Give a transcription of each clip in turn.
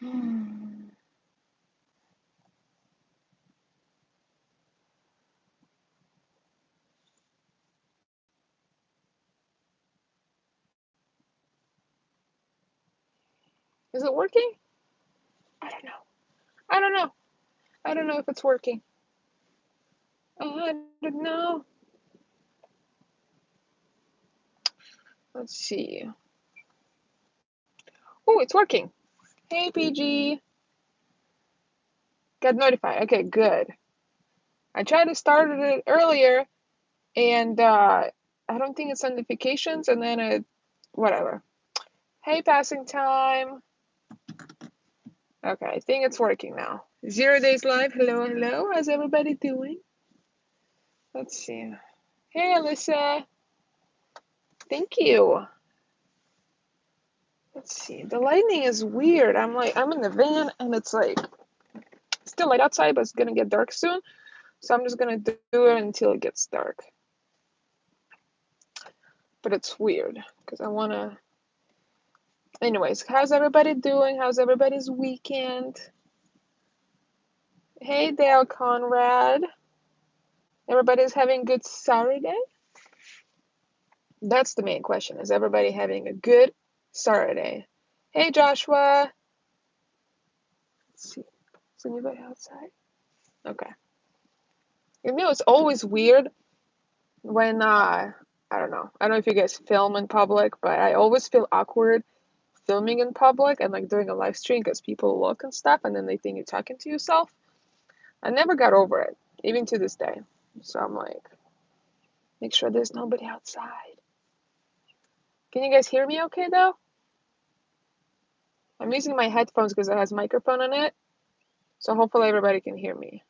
Is it working? I don't know. I don't know. I don't know if it's working. I don't know. Let's see. Oh, it's working. Hey, PG. Got notified. Okay, good. I tried to start it earlier, and I don't think it's notifications, and then it, whatever. Hey, passing time. Okay, I think it's working now. 0 days live. Hello, hello. How's everybody doing? Let's see. Hey, Alyssa. Thank you. Let's see. The lighting is weird. I'm in the van, and it's like still light outside, but it's gonna get dark soon. So I'm just gonna do it until it gets dark. But it's weird because I wanna. Anyways, how's everybody doing? How's everybody's weekend? Hey, Dale Conrad. Everybody's having a good Saturday? That's the main question. Is everybody having a good Saturday? Hey, Joshua. Let's see. Is anybody outside? Okay. You know, it's always weird when, I don't know. I don't know if you guys film in public, but I always feel awkward filming in public and like doing a live stream because people look and stuff and then they think you're talking to yourself. I never got over it, even to this day. So I'm like, make sure there's nobody outside. Can you guys hear me okay though? I'm using my headphones because it has microphone on it. So hopefully everybody can hear me.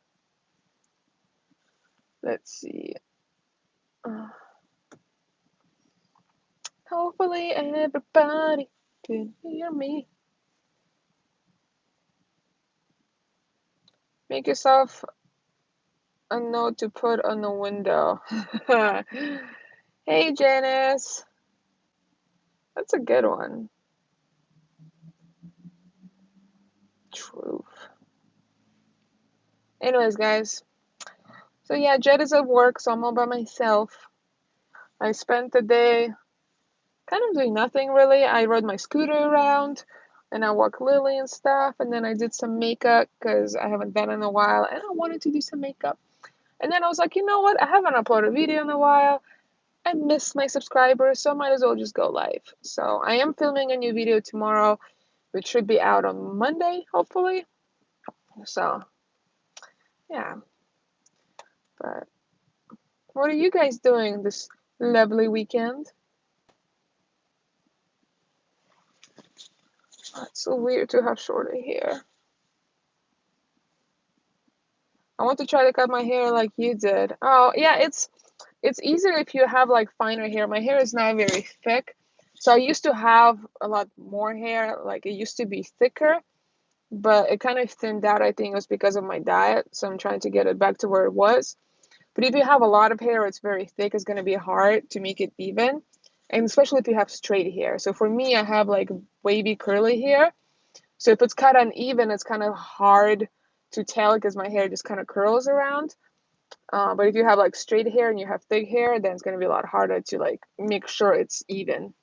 Let's see. Hopefully everybody can hear me. Make yourself a note to put on the window. Hey, Janice. That's a good one. Truth. Anyways, guys. So yeah, Jed is at work, so I'm all by myself. I spent the day kind of doing nothing really. I rode my scooter around and I walked Lily and stuff, and then I did some makeup because I haven't done it in a while and I wanted to do some makeup. And then I was like, you know what? I haven't uploaded a video in a while. I miss my subscribers, so I might as well just go live. So I am filming a new video tomorrow, which should be out on Monday, hopefully. So, yeah. But what are you guys doing this lovely weekend? Oh, it's so weird to have shorter hair. I want to try to cut my hair like you did. Oh, yeah, it's easier if you have like finer hair. My hair is not very thick. So I used to have a lot more hair, like it used to be thicker, but it kind of thinned out. I think it was because of my diet. So I'm trying to get it back to where it was. But if you have a lot of hair, it's very thick, it's going to be hard to make it even. And especially if you have straight hair. So for me, I have like wavy curly hair. So if it's cut uneven, it's kind of hard to tell because my hair just kind of curls around. But if you have like straight hair and you have thick hair, then it's going to be a lot harder to like make sure it's even.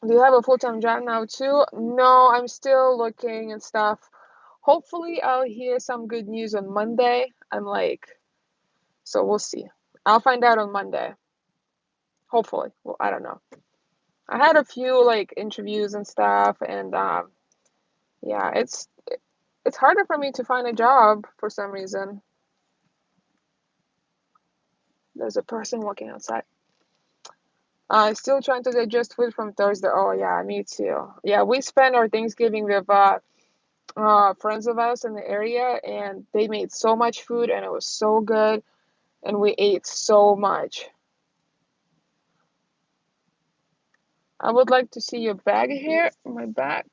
Do you have a full-time job now too? No, I'm still looking and stuff. Hopefully I'll hear some good news on Monday. So we'll see. I'll find out on Monday. Hopefully. Well, I don't know. I had a few like interviews and stuff, and yeah, it's harder for me to find a job for some reason. There's a person walking outside. Still trying to digest food from Thursday. Oh yeah, me too. Yeah, we spent our Thanksgiving with friends of us in the area, and they made so much food, and it was so good, and we ate so much. I would like to see your bag here, my back.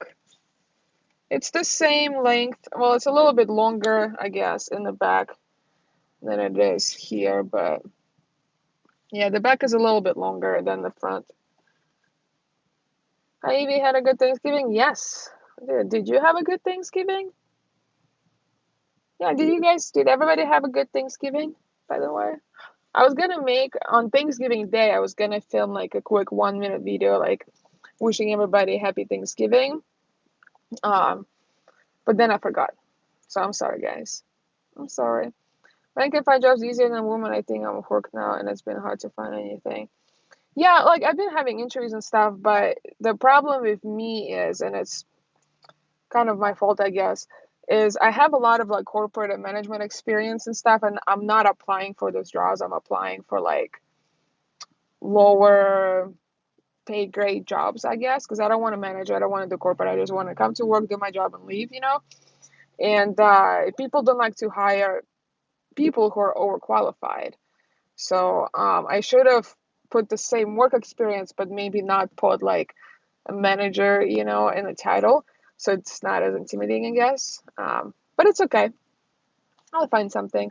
It's the same length. Well, it's a little bit longer, I guess, in the back than it is here, but yeah, the back is a little bit longer than the front. Hi, Evie, had a good Thanksgiving? Yes. Dude, did you have a good Thanksgiving? Yeah, did everybody have a good Thanksgiving, by the way? I was gonna make on Thanksgiving Day, I was gonna film like a quick 1 minute video, like wishing everybody happy Thanksgiving. Um, but then I forgot. So I'm sorry, guys. I'm sorry. Men can find jobs easier than women. I think I'm at work now, and it's been hard to find anything. Yeah, like I've been having interviews and stuff, but the problem with me is, and it's kind of my fault, I guess, is I have a lot of like corporate and management experience and stuff, and I'm not applying for those jobs. I'm applying for like lower pay grade jobs, I guess, because I don't want to manage. I don't want to do corporate. I just want to come to work, do my job, and leave. And people don't like to hire people who are overqualified. So I should have put the same work experience, but maybe not put like a manager, in the title. So it's not as intimidating, I guess. But it's okay. I'll find something.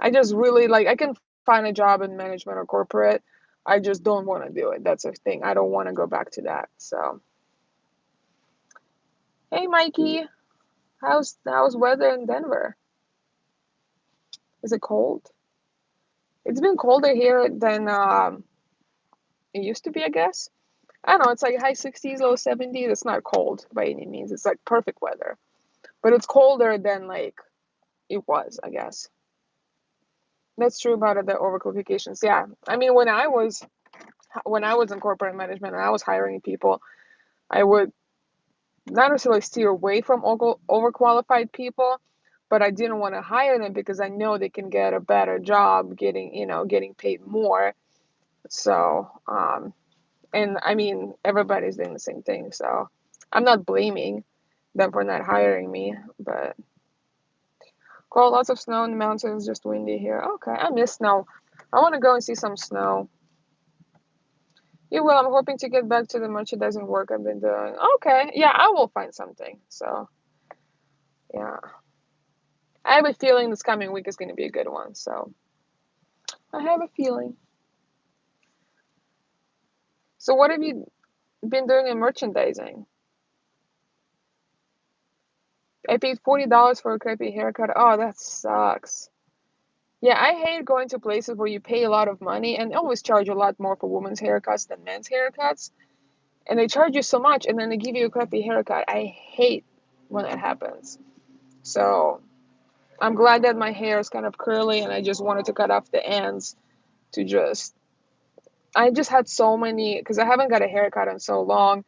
I just really like, I can find a job in management or corporate. I just don't want to do it. That's a thing. I don't want to go back to that. So, hey, Mikey, how's weather in Denver? Is it cold? It's been colder here than it used to be, I guess. I don't know. It's like high 60s, low 70s. It's not cold by any means. It's like perfect weather, but it's colder than like it was, I guess. That's true about the overqualifications. Yeah, I mean, when I was in corporate management and I was hiring people, I would not necessarily steer away from overqualified people, but I didn't want to hire them because I know they can get a better job, getting paid more. So, and I mean, everybody's doing the same thing. So, I'm not blaming them for not hiring me, but cold, lots of snow in the mountains, just windy here. Okay, I miss snow. I want to go and see some snow. Yeah, well, I'm hoping to get back to the merchandising work I've been doing. Okay, yeah, I will find something. So, yeah, I have a feeling this coming week is going to be a good one. So, I have a feeling. So, what have you been doing in merchandising? I paid $40 for a crappy haircut. Oh, that sucks. Yeah, I hate going to places where you pay a lot of money and always charge a lot more for women's haircuts than men's haircuts. And they charge you so much and then they give you a crappy haircut. I hate when that happens. So I'm glad that my hair is kind of curly and I just wanted to cut off the ends to I just had so many, because I haven't got a haircut in so long.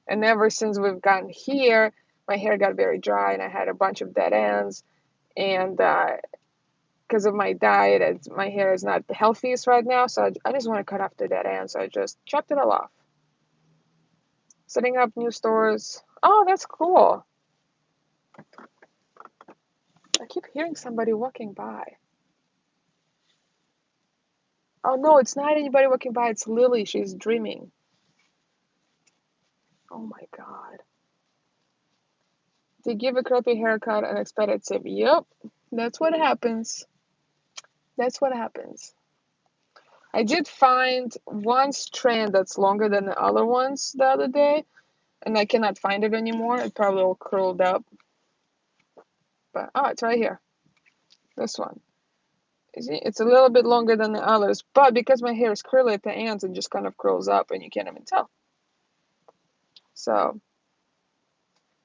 And ever since we've gotten here, my hair got very dry and I had a bunch of dead ends. And because of my diet, my hair is not the healthiest right now. So I just want to cut off the dead ends. So I just chopped it all off. Setting up new stores. Oh, that's cool. I keep hearing somebody walking by. Oh no, it's not anybody walking by. It's Lily. She's dreaming. Oh my God. They give a crappy haircut and expect it to be. Yep, that's what happens. That's what happens. I did find one strand that's longer than the other ones the other day, and I cannot find it anymore. It probably all curled up. But oh, it's right here. This one. You see, it's a little bit longer than the others, but because my hair is curly at the ends, it just kind of curls up, and you can't even tell. So,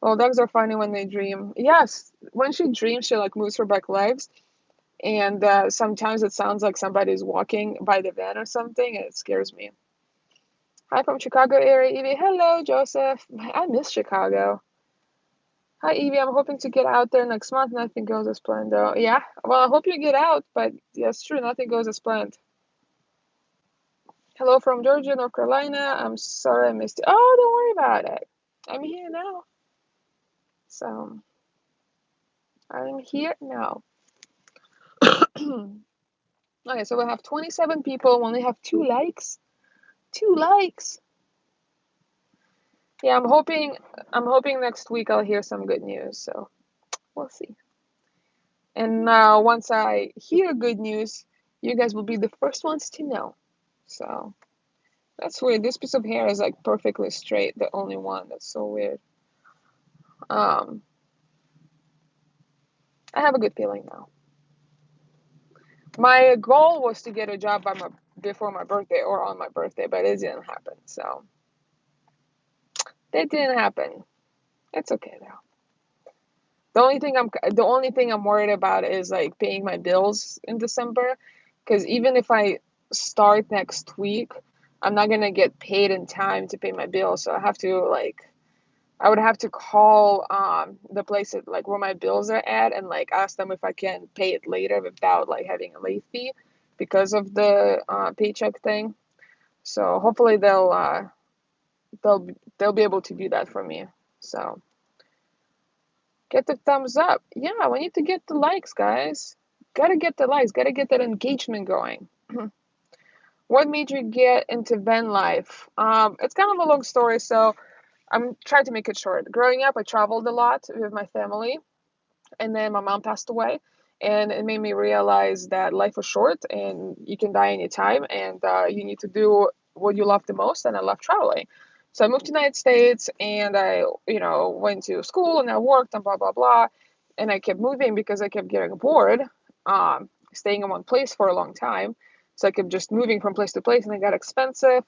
well, dogs are funny when they dream. Yes, when she dreams, she like moves her back legs, and sometimes it sounds like somebody's walking by the van or something, and it scares me. Hi from Chicago area, Evie. Hello, Joseph. I miss Chicago. Hi, Evie. I'm hoping to get out there next month. Nothing goes as planned, though. Yeah, well, I hope you get out, but yes, true. Nothing goes as planned. Hello from Georgia, North Carolina. I'm sorry I missed you. Oh, don't worry about it. I'm here now. So, I'm here now. Okay, so we have 27 people. We only have 2 likes. 2 likes. Yeah, I'm hoping next week I'll hear some good news. So we'll see. And once I hear good news, you guys will be the first ones to know. So that's weird. This piece of hair is like perfectly straight, the only one. That's so weird. Um, I have a good feeling now. My goal was to get a job before my birthday or on my birthday, but it didn't happen. So that didn't happen. It's okay though. The only thing I'm worried about is like paying my bills in December, because even if I start next week, I'm not gonna get paid in time to pay my bills. So I would have to call the place like where my bills are at and like ask them if I can pay it later without like having a late fee because of the paycheck thing. So hopefully they'll they'll be able to do that for me. So get the thumbs up. Yeah, we need to get the likes, guys. Gotta get the likes. Gotta get that engagement going. What made you get into van life? It's kind of a long story, so I'm trying to make it short. Growing up, I traveled a lot with my family, and then my mom passed away, and it made me realize that life is short and you can die anytime, and you need to do what you love the most. And I love traveling, so I moved to the United States, and I went to school and I worked and blah blah blah, and I kept moving because I kept getting bored, staying in one place for a long time. So I kept just moving from place to place, and it got expensive.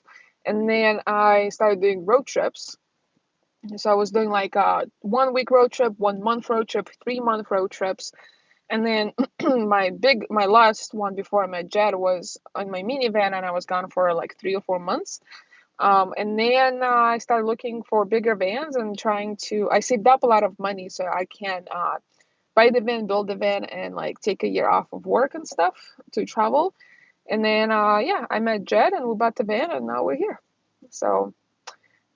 And then I started doing road trips, so I was doing like a 1 week road trip, 1 month road trip, 3 month road trips. And then my last one before I met Jed was on my minivan, and I was gone for like 3 or 4 months. And then I started looking for bigger vans and I saved up a lot of money so I can buy the van, build the van, and like take a year off of work and stuff to travel. And then, yeah, I met Jed and we bought the van, and now we're here. So,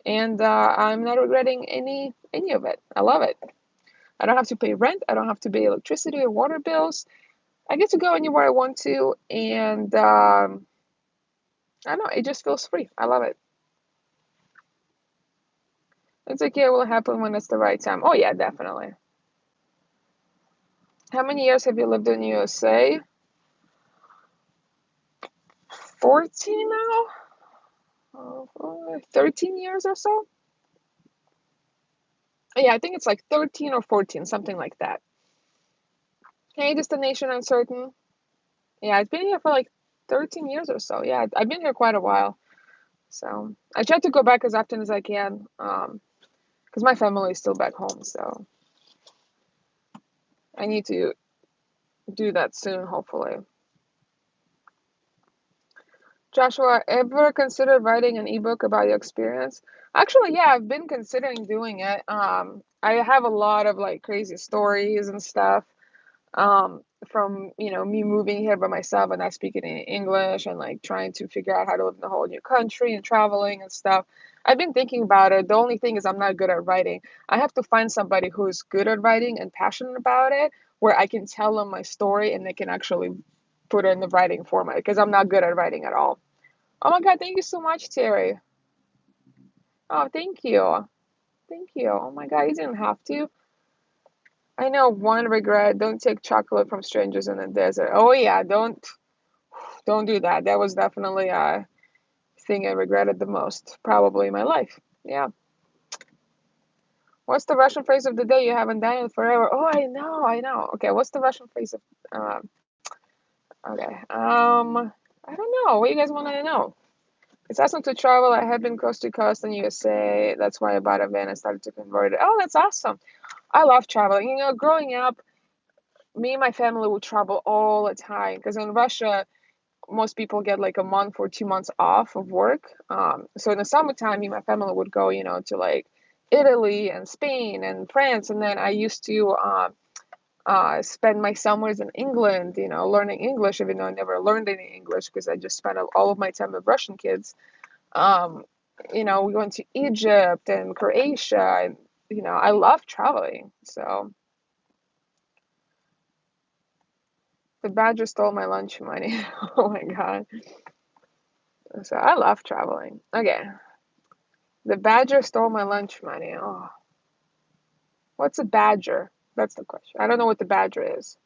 and I'm not regretting any of it. I love it. I don't have to pay rent. I don't have to pay electricity or water bills. I get to go anywhere I want to, and I don't know. It just feels free. I love it. It's like, yeah, it will happen when it's the right time. Oh yeah, definitely. How many years have you lived in USA? 14 now? 13 years or so? Yeah, I think it's like 13 or 14, something like that. Hey, destination uncertain. Yeah, I've been here for like 13 years or so. Yeah, I've been here quite a while. So I try to go back as often as I can, because my family is still back home. So I need to do that soon, hopefully. Joshua, ever considered writing an ebook about your experience? Actually, yeah, I've been considering doing it. I have a lot of like crazy stories and stuff, from me moving here by myself and not speaking any English, and like trying to figure out how to live in a whole new country and traveling and stuff. I've been thinking about it. The only thing is I'm not good at writing. I have to find somebody who's good at writing and passionate about it, where I can tell them my story and they can actually put it in the writing format, because I'm not good at writing at all. Oh my God, thank you so much, Terry. Oh, thank you. Thank you. Oh my God, you didn't have to. I know one regret, don't take chocolate from strangers in the desert. Oh yeah, don't do that. That was definitely a thing I regretted the most, probably in my life. Yeah. What's the Russian phrase of the day? You haven't done it forever. Oh, I know. Okay, what's the Russian phrase of okay. I don't know. What you guys want to know? It's awesome to travel. I have been coast to coast in USA. That's why I bought a van and started to convert it. Oh, that's awesome. I love traveling. Growing up, me and my family would travel all the time, because in Russia, most people get like a month or 2 months off of work. So in the summertime, me and my family would go, to like Italy and Spain and France. And then I used to spend my summers in England, learning English, even though I never learned any English because I just spent all of my time with Russian kids. Um, we went to Egypt and Croatia, and I love traveling. So the badger stole my lunch money. Oh my God. So I love traveling. Okay. The badger stole my lunch money. Oh, what's a badger? That's the question. I don't know what the badger is.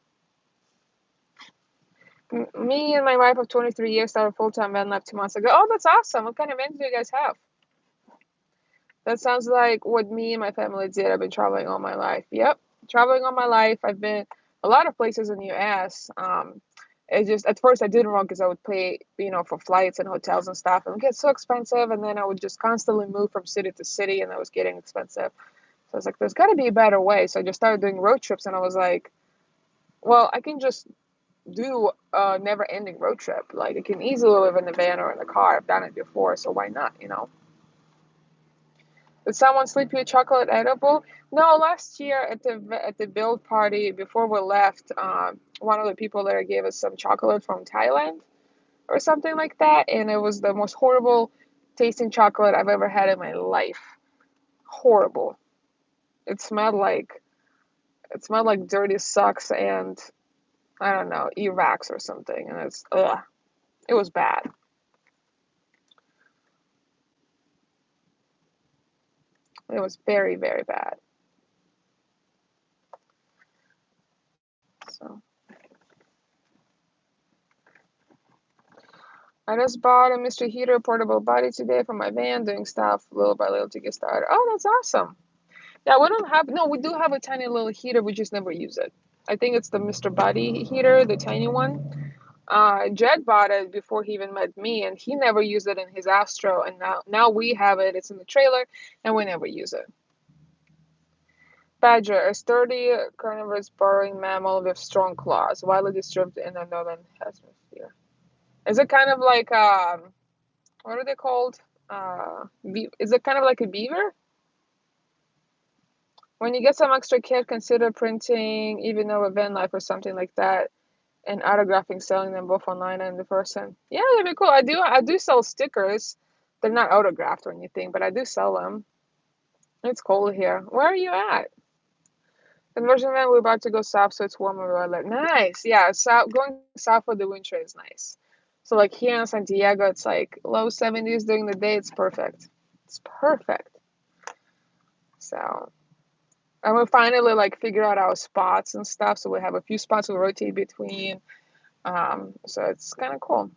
Me and my wife of 23 years started full time van life 2 months ago. Oh, that's awesome. What kind of vans do you guys have? That sounds like what me and my family did. I've been traveling all my life. Yep, traveling all my life. I've been a lot of places in the US. It just at first I didn't run because I would pay, for flights and hotels and stuff, and it would get so expensive. And then I would just constantly move from city to city, and it was getting expensive. So I was like, there's got to be a better way. So I just started doing road trips, and I was like, well, I can just do a never-ending road trip. Like I can easily live in a van or in a car. I've done it before, so why not? Did someone slip you a chocolate edible? No, last year at the build party before we left, one of the people there gave us some chocolate from Thailand or something like that, and it was the most horrible tasting chocolate I've ever had in my life. Horrible. It smelled like it smelled like dirty socks and I don't know, earwax or something, and it was bad. It was very, very bad. So I just bought a Mr. Heater portable body today for my van, doing stuff little by little to get started. Oh, that's awesome. Yeah, we don't have, no, we do have a tiny little heater, we just never use it. I think it's the Mr. Body heater, the tiny one. Jed bought it before he even met me, and he never used it in his Astro, and now we have it. It's in the trailer, and we never use it. Badger, a sturdy carnivorous burrowing mammal with strong claws, widely distributed in the northern hemisphere. Is it kind of like what are they called? Is it kind of like a beaver? When you get some extra kit, consider printing, even though a van life or something like that, and autographing, selling them both online and in person. Yeah, that'd be cool. I do sell stickers. They're not autographed or anything, but I do sell them. It's cold here. Where are you at? Conversion van, we're about to go south, so it's warmer where I live. Nice. Yeah, south going south for the winter is nice. So like here in Santiago, it's like low 70s during the day. It's perfect. It's perfect. So and we finally like figure out our spots and stuff. So we have a few spots we rotate between. So it's kind of cool.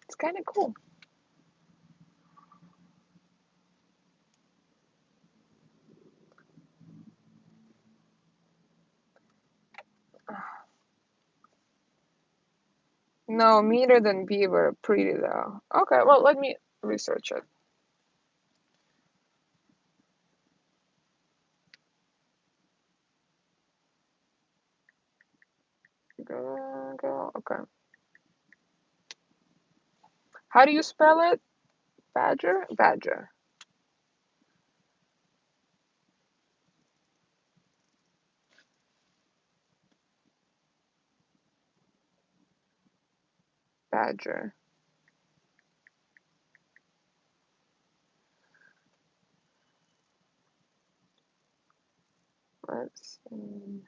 It's kind of cool. No, meaner than beaver. Pretty though. Okay, well let me research it. Go. Okay. How do you spell it? Badger? Badger. Badger. Let's see.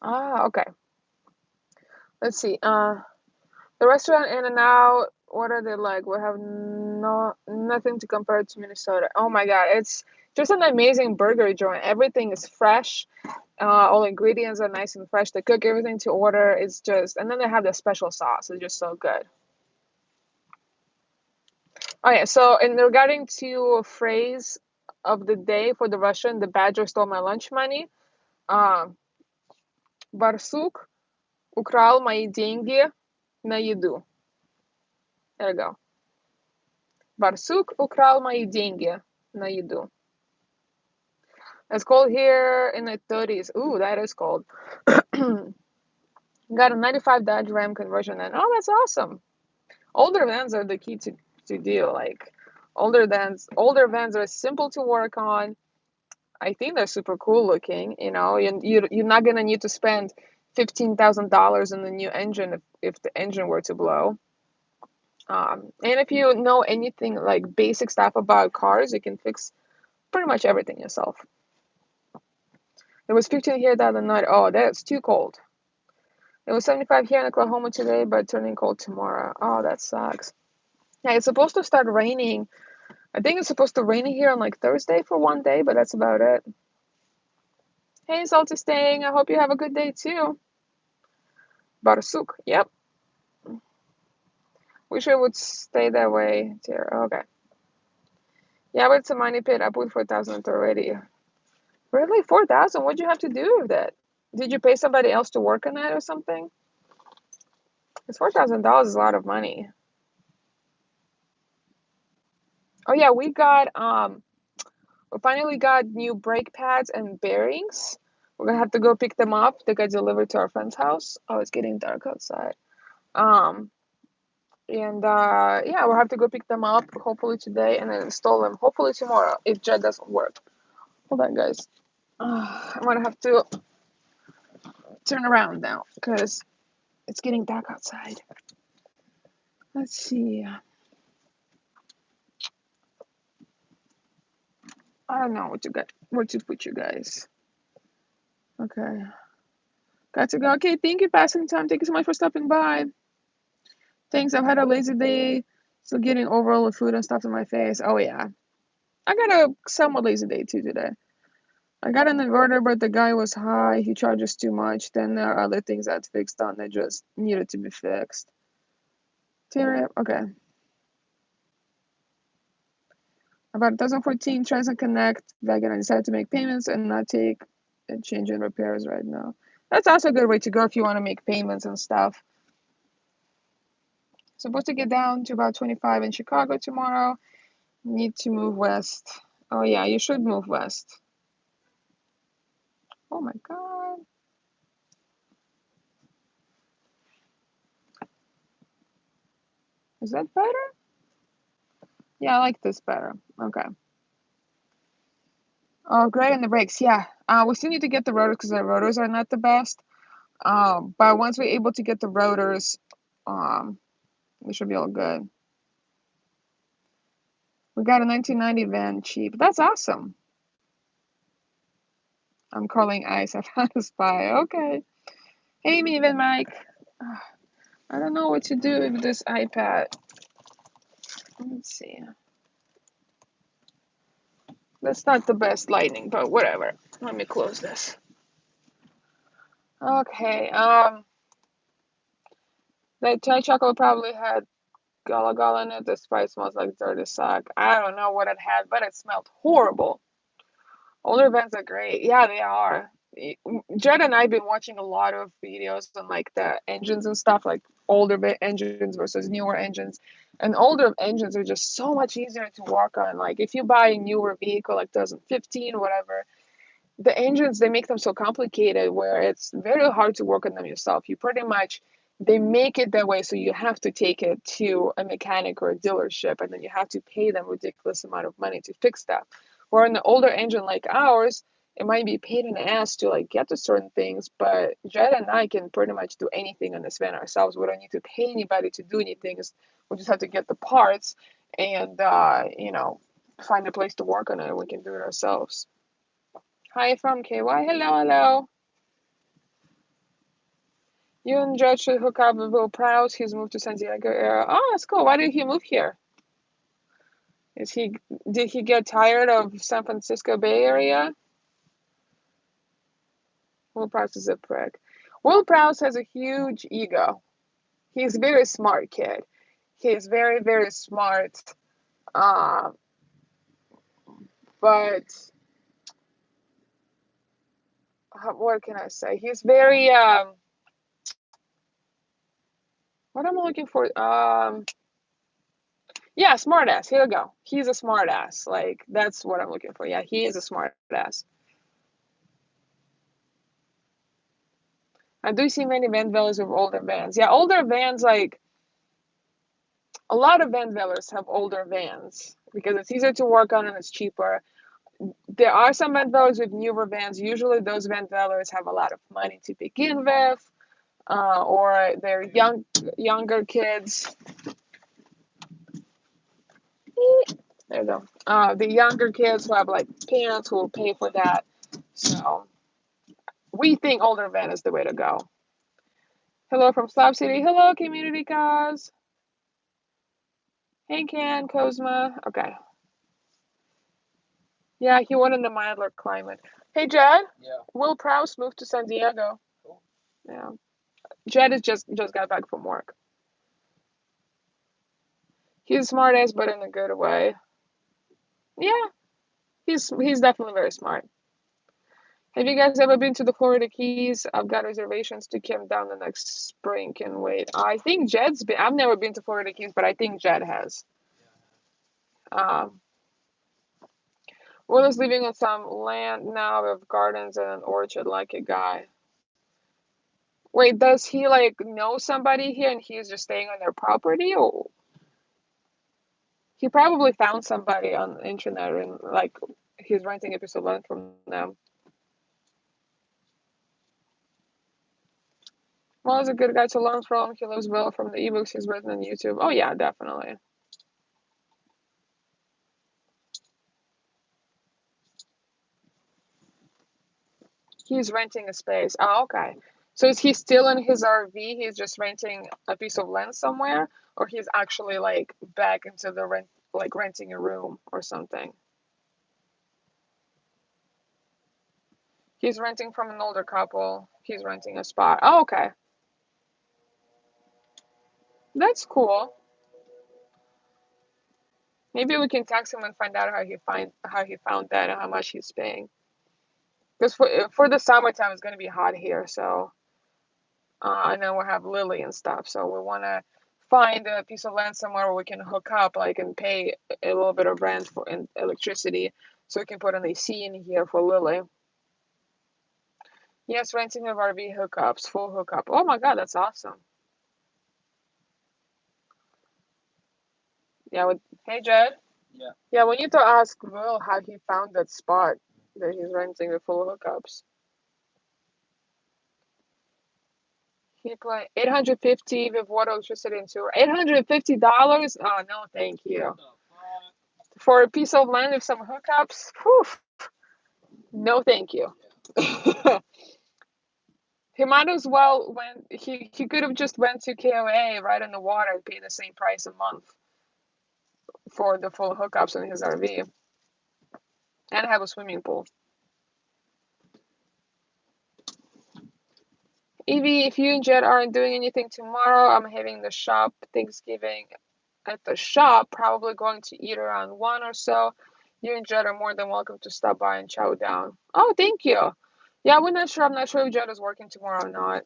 Okay. Let's see. The restaurant In and Out. What are they like? We have nothing to compare to Minnesota. Oh my God, it's just an amazing burger joint. Everything is fresh. All ingredients are nice and fresh. They cook everything to order. It's just, and then they have the special sauce. It's just so good. Oh yeah. So, in regarding to a phrase of the day for the Russian, the badger stole my lunch money. Um, Barsuk украл мои деньги на еду. There you go. Барсук украл мои деньги на еду. It's cold here in the 30s. Ooh, that is cold. Got a 95 Dodge Ram conversion and oh, that's awesome. Older vans are the key to deal. Like older vans are simple to work on. I think they're super cool looking. You're not gonna need to spend $15,000 in the new engine if the engine were to blow. And if you know anything like basic stuff about cars, you can fix pretty much everything yourself. It was 15 here the other night. Oh, that's too cold. It was 75 here in Oklahoma today, but turning cold tomorrow. Oh, that sucks. Yeah, it's supposed to start raining I think it's supposed to rain here on like Thursday for one day, but that's about it. Hey, Salty Staying. I hope you have a good day too. Barsuk. Yep. Wish it would stay that way. Okay. Yeah, but it's a money pit. I put 4,000 already. Really? 4,000? What'd you have to do with it? Did you pay somebody else to work on that or something? It's $4,000 is a lot of money. Oh yeah, we finally got new brake pads and bearings. We're gonna have to go pick them up. They got delivered to our friend's house. Oh, it's getting dark outside. Um, and yeah, we'll have to go pick them up hopefully today and then install them hopefully tomorrow if Jet doesn't work. Hold on, guys. I'm gonna have to turn around now because it's getting dark outside. Let's see. I don't know where to put you guys. Okay. Got to go. Okay, thank you, passing time. Thank you so much for stopping by. Thanks. I've had a lazy day, so getting over all the food and stuff in my face. Oh yeah. I got a somewhat lazy day too today. I got an inverter, but the guy was high. He charges too much. Then there are other things that's fixed on that just needed to be fixed. Terry, okay. About 2014, Transit Connect, Vegan, I decided to make payments and not take a change in repairs right now. That's also a good way to go if you want to make payments and stuff. Supposed to get down to about 25 in Chicago tomorrow. Need to move west. Oh yeah, you should move west. Oh my god. Is that better? Yeah, I like this better. Okay. Oh, great on the brakes. Yeah. We still need to get the rotors because the rotors are not the best. But once we're able to get the rotors, we should be all good. We got a 1990 van cheap. That's awesome. I'm calling ice. I found a spy. Okay. Hey, me even Mike. I don't know what to do with this iPad. Let's see. That's not the best lighting, but whatever. Let me close this. Okay. The Thai chocolate probably had gala gala in it. The spice smells like dirty sock. I don't know what it had, but it smelled horrible. Older vans are great. Yeah, they are. Jed and I have been watching a lot of videos on like the engines and stuff, like older engines versus newer engines. And older engines are just so much easier to work on. Like if you buy a newer vehicle, like 2015 whatever, the engines they make them so complicated where it's very hard to work on them yourself. You pretty much they make it that way so you have to take it to a mechanic or a dealership and then you have to pay them ridiculous amount of money to fix stuff. Where in the older engine like ours, it might be paid in the ass to like get to certain things, but Jed and I can pretty much do anything on this van ourselves. We don't need to pay anybody to do anything. We just have to get the parts and find a place to work on it. We can do it ourselves. Hi from KY. Hello, hello. You and Judge should hook up with Will Prowse. He's moved to San Diego area. Oh, that's cool. Why did he move here? Is he did he get tired of San Francisco Bay Area? Will Prowse is a prick. Will Prowse has a huge ego. He's a very smart kid. He's very, very smart. Uh, but what can I say? He's very what am I looking for? Yeah, smartass. Here we go. He's a smartass. Like that's what I'm looking for. Yeah, he is a smartass. I do see many van dealers with older vans. Yeah, older vans, like a lot of van dealers have older vans because it's easier to work on and it's cheaper. There are some van dealers with newer vans. Usually, those van dealers have a lot of money to begin with, or they're younger kids. There you go. The younger kids who have like parents who will pay for that. So we think older van is the way to go. Hello from Slab City. Hello, community cause. Hey, Ken, Kozma. Okay. Yeah, he wanted the milder climate. Hey, Jed. Yeah. Will Prowse moved to San Diego. Cool. Yeah. Jed is just got back from work. He's smart ass, but in a good way. Yeah, he's definitely very smart. Have you guys ever been to the Florida Keys? I've got reservations to come down the next spring. Can wait. I think Jed's been. I've never been to Florida Keys, but I think Jed has. Um, Will is living on some land now with gardens and an orchard like a guy. Wait, does he like know somebody here and he's just staying on their property, or he probably found somebody on the internet and like he's renting a piece of land from them. Well, he's a good guy to learn from. He lives well from the ebooks he's written on YouTube. Oh yeah, definitely. He's renting a space. Oh, okay. So is he still in his RV? He's just renting a piece of land somewhere, or he's actually like back into the rent, like renting a room or something. He's renting from an older couple. He's renting a spot. Oh, okay. That's cool. Maybe we can text him and find out how he found that and how much he's paying. Because for the summertime, it's gonna be hot here, so and then we'll have Lily and stuff. So we want to find a piece of land somewhere where we can hook up, like, and pay a little bit of rent for electricity, so we can put an AC in here for Lily. Yes, renting of RV hookups, full hookup. Oh my God, that's awesome. Yeah. Hey, Jed. Yeah. Yeah, we need to ask Will how he found that spot that he's renting the full hookups. He play 850 with water, electricity, and sewer. $850? Oh no, thank you. For a piece of land with some hookups? Whew, no, thank you. He might as well went. He could have just went to KOA right on the water and paid the same price a month for the full hookups in his RV and have a swimming pool. Evie, if you and Jed aren't doing anything tomorrow, I'm having the shop Thanksgiving at the shop, probably going to eat around 1 or so. You and Jed are more than welcome to stop by and chow down. Oh, thank you. Yeah, we're not sure. I'm not sure if Jed is working tomorrow or not.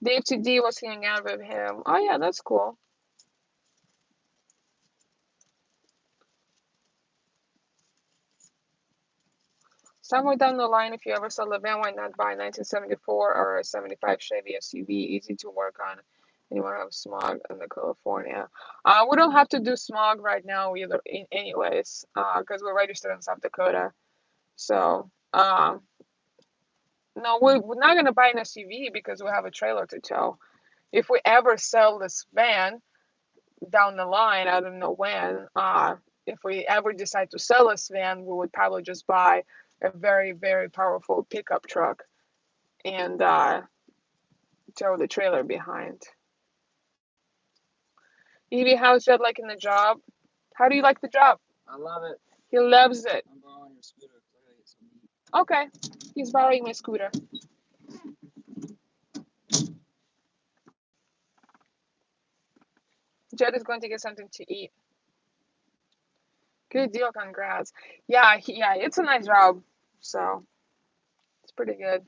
Dave to D was hanging out with him. Oh, yeah, that's cool. Somewhere down the line, if you ever sell a van, why not buy a 1974 or a 75 Chevy SUV? Easy to work on. And you want to have smog in the California. We don't have to do smog right now either, anyways, because we're registered in South Dakota. So, no, we're not gonna buy an SUV because we have a trailer to tow. If we ever sell this van down the line, I don't know when. If we ever decide to sell this van, we would probably just buy a very, very powerful pickup truck and tow the trailer behind. Evie, how's Jed liking the job? How do you like the job? I love it. He loves it. I'm borrowing your scooter because I gotta get some meat. Okay, he's borrowing my scooter. Jed is going to get something to eat. Good deal, congrats. Yeah, yeah, it's a nice job, so it's pretty good.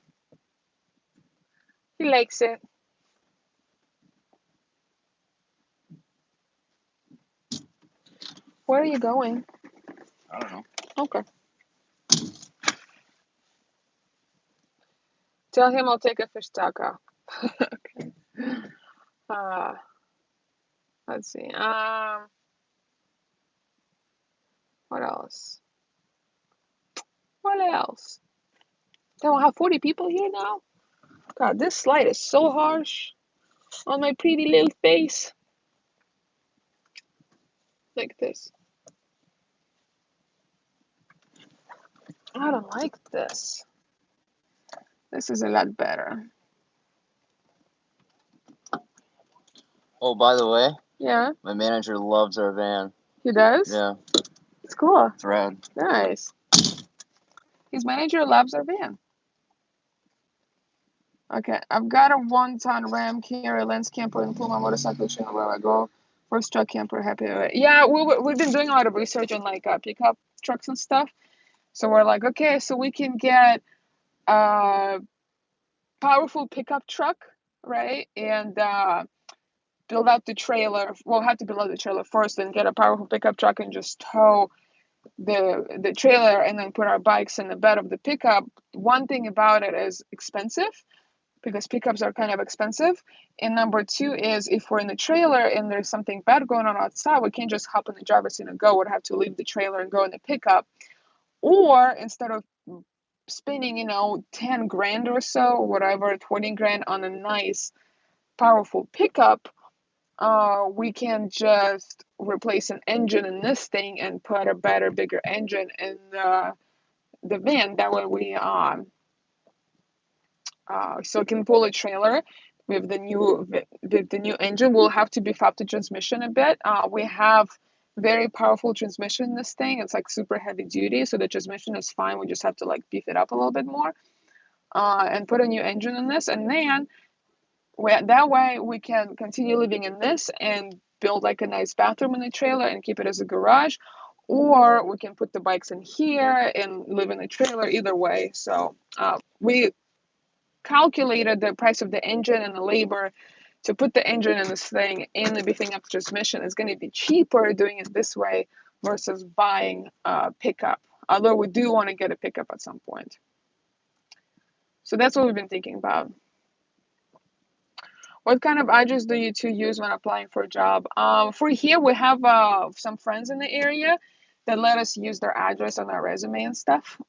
He likes it. Where are you going? I don't know. Okay. Tell him I'll take a fish taco. Okay. Uh, let's see. What else? What else? Don't have 40 people here now? God, this light is so harsh on my pretty little face. Like this. I don't like this. This is a lot better. Oh, by the way, Yeah, my manager loves our van. he does? Yeah. It's cool. It's rad. Nice. His manager loves our van. Okay, I've got a 1-ton Ram carrier, lens camper, and pull my motorcycle channel where I go. First truck camper, happy. Yeah, we've been doing a lot of research on like pickup trucks and stuff. So we're like, okay, so we can get a powerful pickup truck, right? And build out the trailer. We'll have to build out the trailer first, and get a powerful pickup truck and just tow the trailer, and then put our bikes in the bed of the pickup. One thing about it is expensive, because pickups are kind of expensive. And number two is, if we're in the trailer and there's something bad going on outside, we can't just hop in the driver's seat and go. We'd have to leave the trailer and go in the pickup. Or instead of spending, 10 grand or so, whatever, 20 grand on a nice, powerful pickup, we can just replace an engine in this thing and put a better, bigger engine in the van. That way we so it can pull a trailer with the new engine. We'll have to beef up the transmission a bit. We have very powerful transmission in this thing. It's like super heavy duty, so the transmission is fine. We just have to like beef it up a little bit more, and put a new engine in this, and then that way we can continue living in this and build like a nice bathroom in the trailer and keep it as a garage, or we can put the bikes in here and live in the trailer. Either way, so we calculated the price of the engine and the labor to put the engine in this thing and the beefing up the transmission is going to be cheaper doing it this way versus buying a pickup. Although we do want to get a pickup at some point. So that's what we've been thinking about. What kind of address do you two use when applying for a job? For here, we have some friends in the area that let us use their address on our resume and stuff.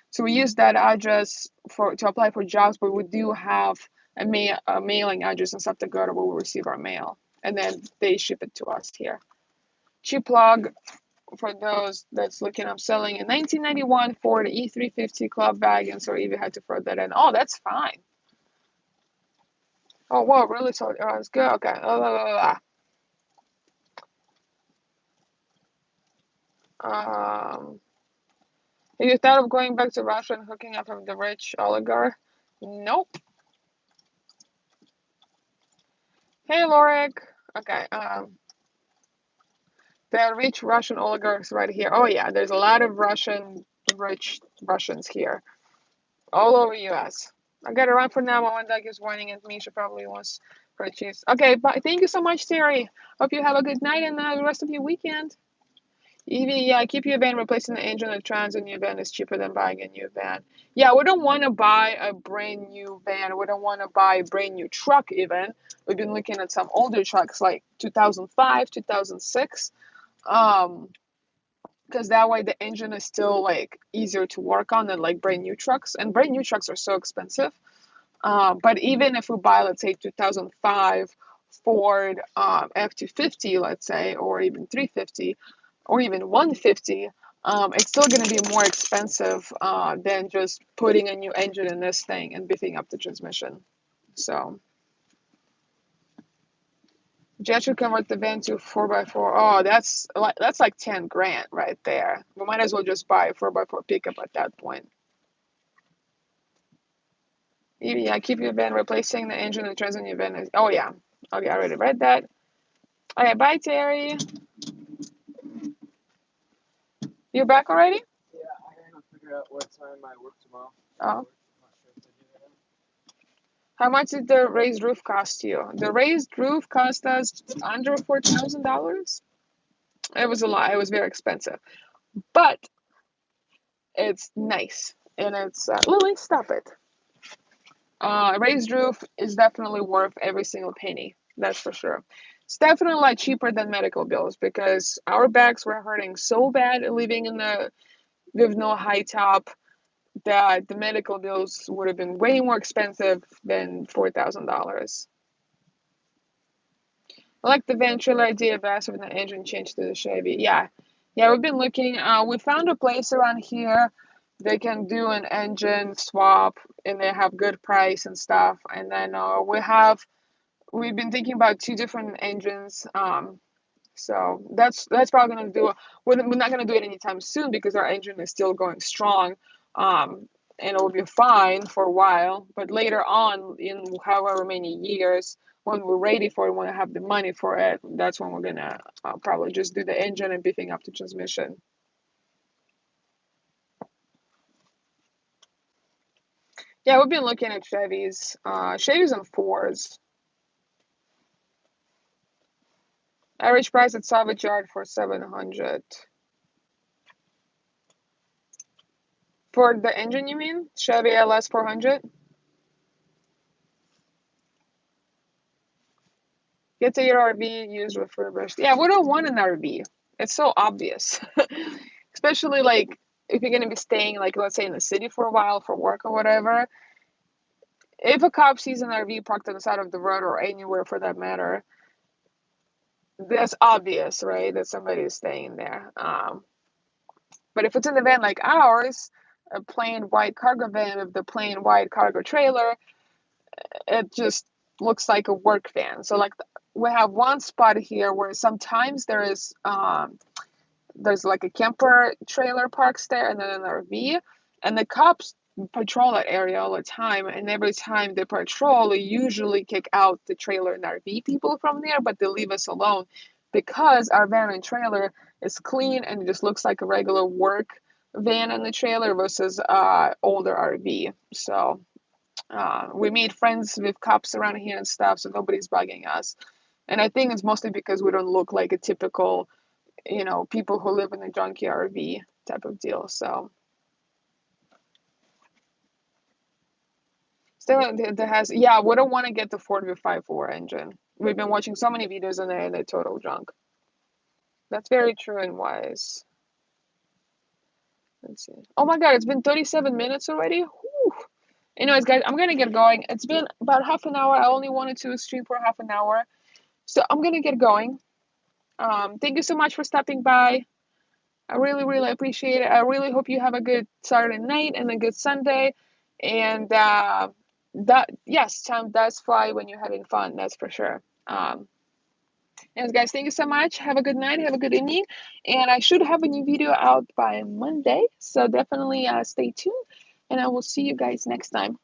So we use that address to apply for jobs, but we do have a mailing address and stuff to go to where we receive our mail, and then they ship it to us here. Cheap plug for those that's looking. I'm selling a 1991 Ford E350 Club wagon, so Evie had to throw that in. Oh, that's fine. Oh, wow, really solid. Oh, it's good. Okay. Um, have you thought of going back to Russia and hooking up with the rich oligarch? Nope. Hey, Lorik. Okay. The rich Russian oligarchs right here. Oh yeah, there's a lot of rich Russians here, all over U.S. I gotta run for now. My one dog is whining at me. She probably wants for cheese. Okay, but thank you so much, Terry. Hope you have a good night and the rest of your weekend. Evie, yeah, keep your van. Replacing the engine and trans in your van is cheaper than buying a new van. Yeah, we don't want to buy a brand new van. We don't want to buy a brand new truck even. We've been looking at some older trucks like 2005, 2006. Because that way the engine is still like easier to work on than like brand new trucks, and brand new trucks are so expensive. But even if we buy, let's say, 2005 Ford F-250, let's say, or even 350, or even 150, it's still going to be more expensive than just putting a new engine in this thing and beefing up the transmission. So Jet should convert the van to 4x4. Oh, that's like 10 grand right there. We might as well just buy a 4x4 pickup at that point. Yeah, keep your van. Replacing the engine and trans in your van is. Oh yeah. Okay, I already read that. Okay, bye Terry. You back already? Yeah, I gotta figure out what time I work tomorrow. Oh. How much did the raised roof cost you? The raised roof cost us under $4,000. It was a lot. It was very expensive, but it's nice and it's Lily. Stop it. Raised roof is definitely worth every single penny. That's for sure. It's definitely a lot cheaper than medical bills because our backs were hurting so bad living in the with no high top that the medical bills would have been way more expensive than $4,000. I like the venture idea best with the engine change to the Chevy. Yeah, yeah, we've been looking. We found a place around here. They can do an engine swap, and they have good price and stuff. And then we've been thinking about two different engines. So that's probably gonna do. We're not gonna do it anytime soon because our engine is still going strong, and it will be fine for a while. But later on, in however many years, when we're ready for it, when I have the money for it, that's when we're gonna probably just do the engine and beefing up the transmission. Yeah, we've been looking at Chevys and Fords. Average price at salvage yard for 700. For the engine, you mean? Chevy LS 400? Get a your RV, use refurbished. Yeah, we don't want an RV. It's so obvious. Especially like if you're gonna be staying like let's say in the city for a while for work or whatever. If a cop sees an RV parked on the side of the road or anywhere for that matter, that's obvious, right? That somebody is staying there. But if it's an event like ours, a plain white cargo van with the plain white cargo trailer, it just looks like a work van. So like we have one spot here where sometimes there's like a camper trailer parks there and then an RV, and the cops patrol that area all the time. And every time they patrol, they usually kick out the trailer and RV people from there, but they leave us alone because our van and trailer is clean and it just looks like a regular work van in the trailer versus older RV. So we made friends with cops around here and stuff, so nobody's bugging us. And I think it's mostly because we don't look like a typical, people who live in a junky RV type of deal. So still, that has, yeah, we don't want to get the Ford with 5.4 engine. We've been watching so many videos on there and they're total junk. That's very true and wise. Let's see. Oh my God, it's been 37 minutes already. Whew. Anyways, guys, I'm gonna get going. It's been about half an hour. I only wanted to stream for half an hour, so I'm gonna get going. Thank you so much for stopping by. I really, really appreciate it. I really hope you have a good Saturday night and a good Sunday. And that, yes, time does fly when you're having fun. That's for sure. And guys, thank you so much. Have a good night. Have a good evening. And I should have a new video out by Monday. So definitely stay tuned. And I will see you guys next time.